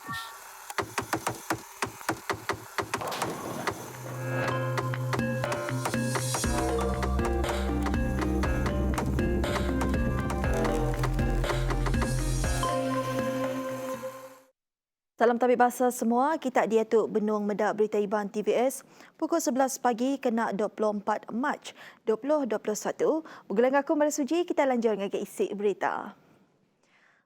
Salam tabik bahasa semua, kita diatuk Benung Medak Berita Iban TVS pukul 11 pagi kena 24 Mac 2021. Bergelang aku Maria Suji, kita lanjut dengan isi berita.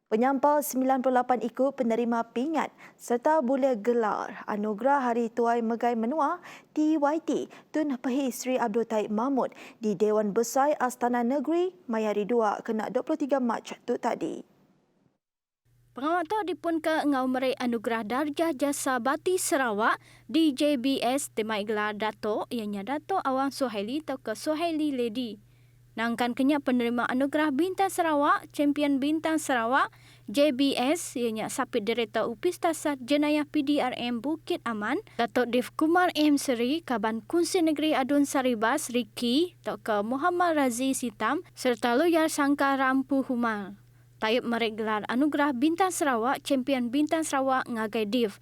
Penyampal 98 ikut penerima pingat serta boleh gelar Anugerah Hari Tuai Megai Menua TYT Tun Pehi Sri Abdul Taib Mahmud di Dewan Besar Astana Negeri Mayari 2 kena 23 Mac tu tadi. Pengawal tok dipun ke ngau merai Anugerah Darjah Jasa Bati Sarawak di JBS temai gelar Dato' ianya Dato' Awang Suhaili atau ke Suhaili Lady. Nangkan kenyak penerima Anugerah Bintang Sarawak, Champion Bintang Sarawak, JBS ianya Sapit Director Upis Tasat Jenayah PDRM Bukit Aman, Dato' Dev Kumar M. Seri, Kaban Kunsi Negeri Adun Saribas, Riki, atau ke Muhammad Razi Sitam, serta Loyar Sangka Rampu Humal. Tayub merek gelar Anugerah Bintang Sarawak, Champion Bintang Sarawak ngagai Div.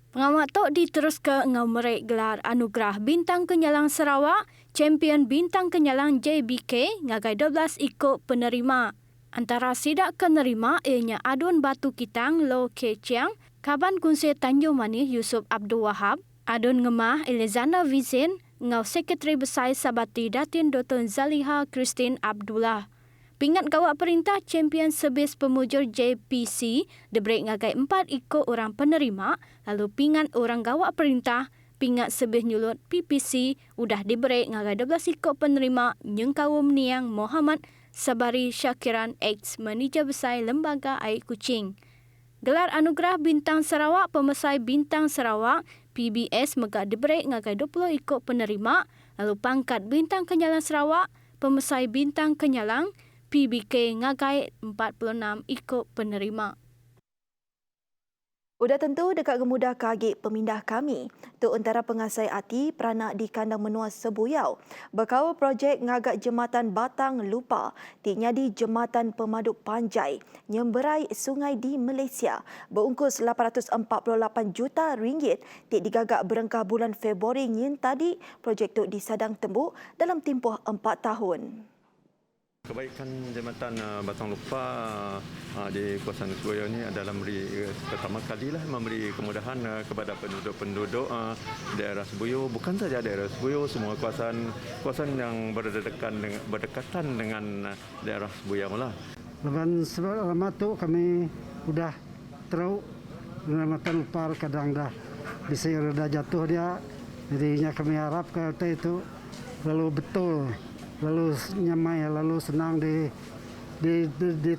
Pengawal tok diterus ke ngau merek gelar Anugerah Bintang Kenyalang Sarawak, Champion Bintang Kenyalang JBK ngagai 12 ikut penerima. Antara sidak penerima ianya Adun Batu Kitang Lo Ke Chiang, Kaban Kunsi Tanjung Manis Yusuf Abdul Wahab, Adun Ngemah Elizana Vizin, ngau Sekretari Besar Sabati Datin Dr. Zaliha Christine Abdullah. Pingat gawak perintah Champion Sebis Pemujur JPC diberi ngagai 4 ikut orang penerima, lalu pingat orang gawak perintah pingat Sebis Nyulut PPC udah diberi ngagai 12 ikut penerima Nyengkawum Niang Muhammad Sabari Syakiran X Manager Besar Lembaga Air Kuching. Gelar Anugerah Bintang Sarawak Pemesai Bintang Sarawak PBS megah diberi ngagai 20 ikut penerima, lalu pangkat Bintang Kenyalang Sarawak Pemesai Bintang Kenyalang PBK ngagai 46 ikut penerima. Udah tentu dekat gemudah kagik pemindah kami. Tu antara pengasai hati peranak di kandang menua Sebuyau. Berkawal projek ngagak Jembatan Batang Lupa. Tiknya di Jembatan Pemaduk Panjai. Nyemberai sungai di Malaysia. Berungkus 848 juta ringgit. Tik digagak berengkah bulan Februari nyin tadi. Projek tu disadang tembuk dalam tempoh 4 tahun. Kebaikan Jambatan Batang Lupa di kawasan Sebuyau ini adalah pertama kalilah memberi kemudahan kepada penduduk-penduduk daerah Sebuyau, bukan saja daerah Sebuyau, semua kawasan yang berdekatan dengan daerah Sebuyau lah. Lepas lama tu kami sudah teruk Jambatan Lupa kadang dah bisa reda jatuh dia, jadinya kami harap kata itu lalu betul. Lalu nyamai, lalu senang di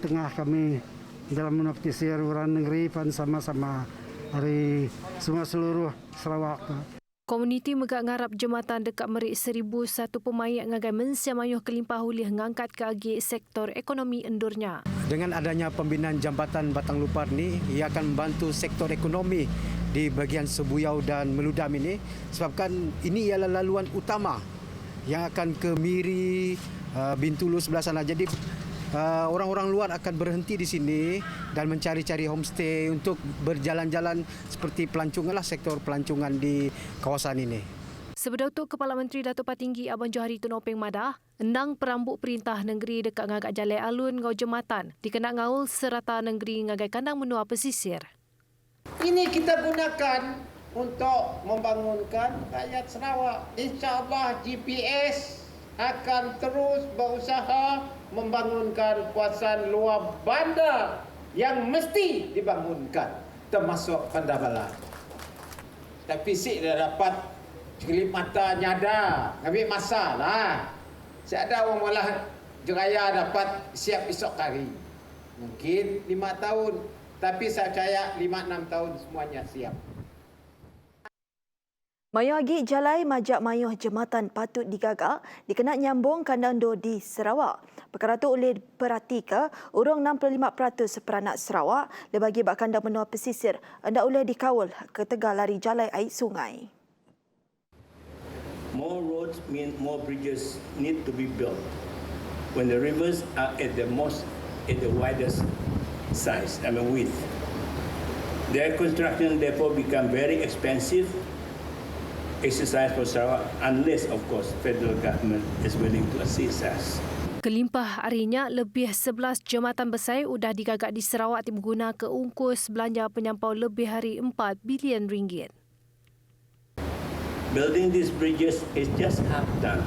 tengah kami dalam menoptisir orang negeri pan sama-sama hari semua seluruh Sarawak. Komuniti megak ngarap jembatan dekat merik 1,001 pemayak ngagai mensiamayuh kelimpah hulih ngangkat ke agi sektor ekonomi endurnya. Dengan adanya pembinaan Jambatan Batang Lupa ini, ia akan membantu sektor ekonomi di bahagian Sebuyau dan Meludam ini, sebabkan ini ialah laluan utama yang akan ke Miri, Bintulu sebelah sana. Jadi orang-orang luar akan berhenti di sini dan mencari-cari homestay untuk berjalan-jalan seperti pelancongan lah, sektor pelancongan di kawasan ini. Sebelum itu, Kepala Menteri Datuk Patinggi Abang Johari Tun Openg Madah endang perambut perintah negeri dekat ngagak Jalai Alun ngau jembatan dikenak ngaul serata negeri ngagai kandang menua pesisir. Ini kita gunakan untuk membangunkan rakyat Sarawak. InsyaAllah GPS akan terus berusaha membangunkan kawasan luar bandar yang mesti dibangunkan, termasuk Bandar Balan. Tapi fisik dah dapat kelip mata nyada, ambil masalah. Saya ada orang malah jeraya dapat siap esok hari. Mungkin 5 tahun, tapi saya percaya 5-6 tahun semuanya siap. Mayuh agi jalai majak mayuh jembatan patut digagak dikenak nyambung kandang do di Sarawak. Perkara itu oleh perhatikan urang 65% peranak Sarawak lebagi bak kandang menua pesisir hendak oleh dikawal ke tegal lari jalai air sungai. More roads mean more bridges need to be built. When the rivers are at the widest size, width. Their construction therefore become very expensive exercise for Sarawak unless of course federal government is willing to assist us. Kelimpah harinya, lebih 11 jambatan besar sudah digagak di Sarawak guna ke ungkus belanja penyampau lebih hari 4 bilion ringgit. Building these bridges is just half done.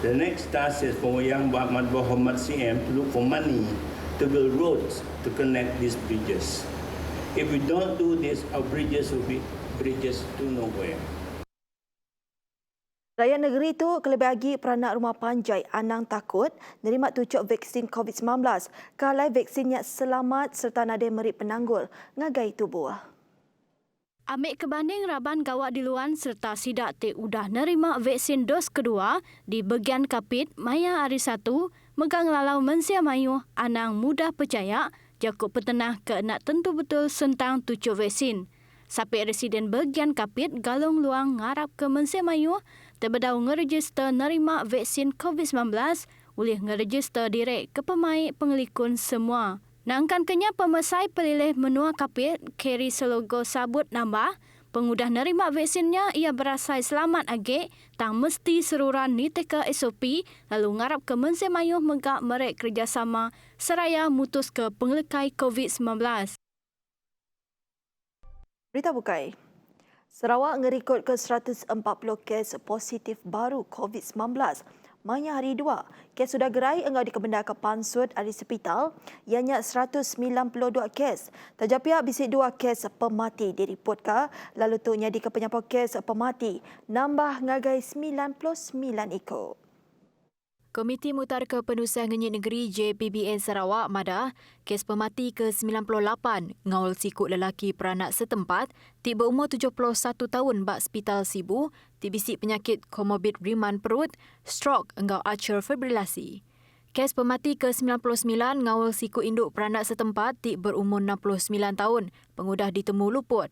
The next task is for Yang Muhammad CM to look for money to build roads to connect these bridges. If we don't do this, our bridges will be bridges to nowhere. Rakyat negeri itu kelebih lagi peranak rumah Panjai Anang takut nerima tucuk vaksin COVID-19 kalai vaksinnya selamat serta nada merit penanggul ngagai tubuh. Ambil kebanding raban gawat di luar serta sidak udah nerima vaksin dos kedua di bagian kapit maya hari 1 megang lalau mensia mayu Anang mudah percaya jakuk petenah ke nak tentu betul sentang tucuk vaksin. Sampai residen bagian kapit galung luang ngarap ke mensia mayu terbedau ngeregister nerima vaksin COVID-19 boleh ngeregister direct ke pemain pengelikun semua. Nangkan kenya pemesai pelilih menua kapit carry selogo sabut nambah pengudah nerima vaksinnya ia berasai selamat agak tang mesti seruran ni teka SOP lalu ngarap ke mensia mayu megak merek kerjasama seraya mutus ke pengelekai COVID-19. Berita bukai. Sarawak ngerikut ke 140 kes positif baru COVID-19. Maya hari 2, kes sudah gerai engkau dikebenda ke Pansud Ari Hospital, ianya 192 kes. Terjapia bisik 2 kes pemati diripotkan, lalu tu nyadi ke penyampau kes pemati, nambah ngagai 99 ikut. Komiti Mutar Kepenusian Ngenyit Negeri JPBN Sarawak Madah, kes pemati ke-98 ngaul sikut lelaki peranak setempat, tiba umur 71 tahun bak Hospital Sibu, tibisik penyakit komorbid riman perut, stroke engkau atrial fibrilasi. Kes pemati ke-99 ngaul sikut induk peranak setempat, tik berumur 69 tahun, pengudah ditemu luput.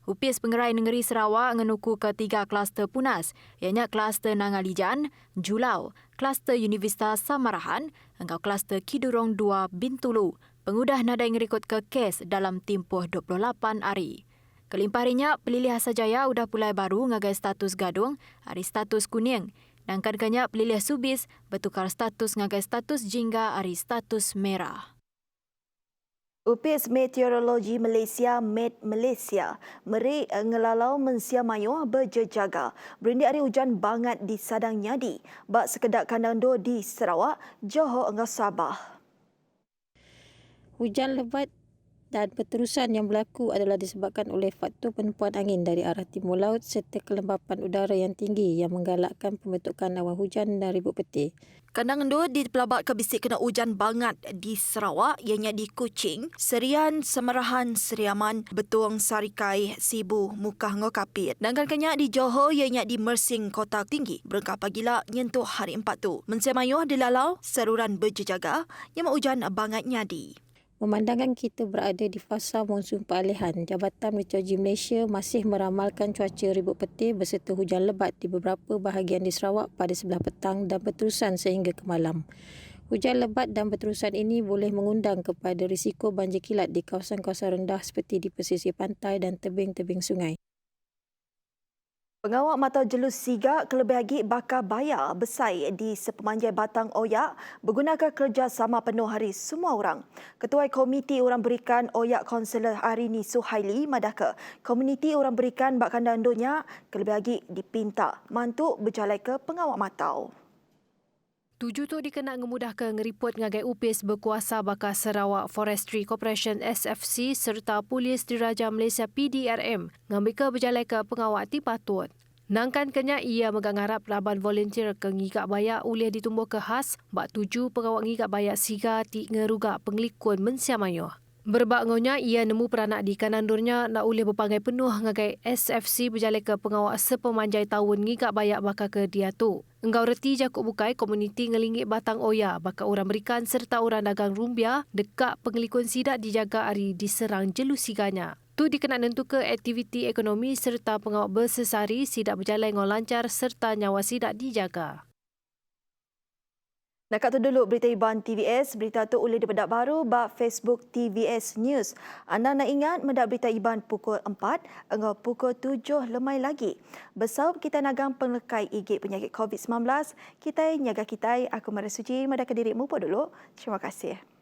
Upis Pengerai Negeri Sarawak ngenuku ke 3 kluster punas, ianya kluster Nangalijan, Julau, kluster Universitas Samarahan, engkau kluster Kidurong 2 Bintulu. Pengudah nadai ngerikut ke kes dalam tempoh 28 hari. Kelimpah harinya, pelilih Asajaya udah pulai baru ngagai status gadung, hari status kuning. Dan kadang-kadang pelilih Subis bertukar status ngagai status jingga hari status merah. Upis Meteorologi Malaysia Met Malaysia meri ngelalau mensia mayu berjejaga. Berindik hari hujan bangat di Sadang Nyadi, bak sekedap kandang do di Sarawak, Johor engkau Sabah. Hujan lebat dan berterusan yang berlaku adalah disebabkan oleh faktor penumpuan angin dari arah timur laut serta kelembapan udara yang tinggi yang menggalakkan pembentukan awan hujan dan ribut petir. Kandang endo di pelabat kebisik kena hujan bangat di Sarawak, ianya di Kuching, Serian, Semerahan, Seriaman, Betuang, Sarikai, Sibu, Mukah Ngokapit. Dan kan di Johor, ianya di Mersing, Kota Tinggi. Berengkap pagila nyentuh hari 4 tu. Mensia mayuh di lalau, saruran berjejaga, yang hujan bangat nyadi. Memandangkan kita berada di fasa monsun peralihan, Jabatan Meteorologi Malaysia masih meramalkan cuaca ribut petir berserta hujan lebat di beberapa bahagian di Sarawak pada sebelah petang dan berterusan sehingga ke malam. Hujan lebat dan berterusan ini boleh mengundang kepada risiko banjir kilat di kawasan-kawasan rendah seperti di pesisir pantai dan tebing-tebing sungai. Pengawal mata jelus sigak kelebih lagi bakal bayar besai di sepemanjai Batang Oyak bergunakan kerjasama penuh hari semua orang. Ketua Komiti Orang Berikan Oyak Kaunselor Arini Suhaili madaka komuniti orang berikan bak kandang donya kelebih lagi dipinta mantuk berjalai ke pengawal matau. Tujuh tu dikena ngemudahkan ngeriput ngagai upis berkuasa bakal Sarawak Forestry Corporation SFC serta Polis Diraja Malaysia PDRM ngambil ke berjalai ke pengawal ti patut. Nangkan kenya ia megang harap laban volunteer ke ngigak bayak ulih ditumbuh ke khas bak 7 pengawal ngigak bayak siga ti ngerugak penglikun mensia mayuh. Berbak ngonya ia nemu peranak di kanandurnya nak ulih berpangai penuh ngagai SFC berjalai ke pengawal sepemanjai tahun ngigak bayak bakal ke dia tu. Engkau reti jakuk bukai komuniti ngelingit Batang Oyak bakal orang berikan serta orang dagang rumbia dekat pengelikun sidak dijaga hari diserang jelus siganya. Tu dikena nentu ke aktiviti ekonomi serta pengawal bersesari sidak berjalan dengan lancar serta nyawa sidak dijaga. Nak kat tu dulu berita Iban TVS. Berita tu boleh dibedak baru bak Facebook TVS News. Anda nak ingat mendak berita Iban pukul 4 hingga pukul 7 lemai lagi. Besar kita nagang penglekai igit penyakit COVID-19. Kita nyaga kita. Aku Maria Suci. Mada ke dirimu pun dulu. Terima kasih.